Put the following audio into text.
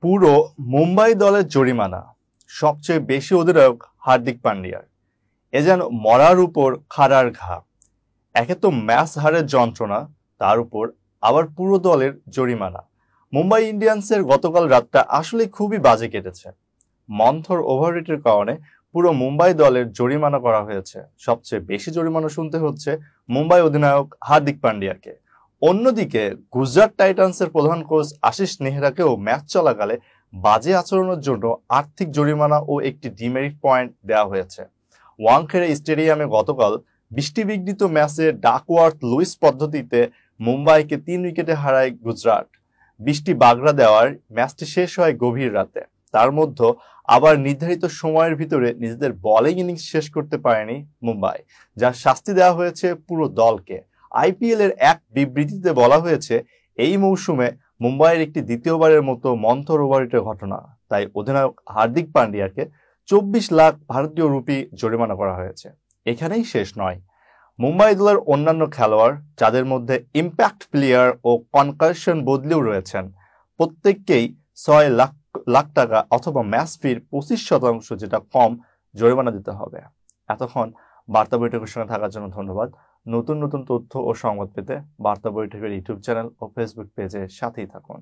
পুরো মুম্বাই দলের জরিমানা সবচেয়ে বেশি অধিনায়ক হার্দিক পান্ডিয়ার। এ যেন মরার উপর খাড়ার ঘা। একে তো ম্যাচ হারের যন্ত্রণা, তার উপর আবার পুরো দলের জরিমানা। মুম্বাই ইন্ডিয়ান্সের গতকাল রাতটা আসলে খুবই বাজে কেটেছে। মন্থর ওভাররেটের কারণে পুরো মুম্বাই দলের জরিমানা করা হয়েছে। সবচেয়ে বেশি জরিমানা শুনতে হচ্ছে মুম্বাই অধিনায়ক হার্দিক পান্ডিয়াকে। অন্যদিকে গুজরাট টাইটান্সের প্রধান কোচ আশিস নেহরাকেও ম্যাচ চলাকালে বাজে আচরণের জন্য আর্থিক জরিমানা ও একটি ডিমেরিট পয়েন্ট দেওয়া হয়েছে। ওয়াংখেড়ে স্টেডিয়ামে গতকাল বৃষ্টিবিঘ্নিত ম্যাচে ডাকওয়ার্থ লুইস পদ্ধতিতে মুম্বাইকে 3 উইকেটে হারায় গুজরাট। বৃষ্টি বাগড়া দেওয়ার ম্যাচটি শেষ হয় গভীর রাতে। তার মধ্যে আবার নির্ধারিত সময়ের ভিতরে নিজেদের বোলিং ইনিংস শেষ করতে পারেনি মুম্বাই, যার শাস্তি দেওয়া হয়েছে পুরো দলকে। আইপিএল এর এক বিবৃতিতে বলা হয়েছে, এই মৌসুমে মুম্বাইয়ের একটি দ্বিতীয়বারের মতো মন্থর ওভাররেটের ঘটনা, তাই অধিনায়ক হার্দিক পান্ডিয়াকে 24 লাখ ভারতীয় রুপি জরিমানা করা হয়েছে। এখানেই শেষ নয়। মুম্বাই দলের অন্যান্য খেলোয়াড়, যাদের মধ্যে ইম্প্যাক্ট প্লেয়ার ও কনকাশন বদলিও রয়েছেন, প্রত্যেককেই 6 লাখ টাকা অথবা ম্যাচ ফির 25%, যেটা কম, জরিমানা দিতে হবে। এতক্ষণ বার্তা বৈঠকের সঙ্গে থাকার জন্য ধন্যবাদ। নতুন নতুন তথ্য ও সংবাদ পেতে বার্তা বৈঠকের ইউটিউব চ্যানেল ও ফেসবুক পেজের সাথেই থাকুন।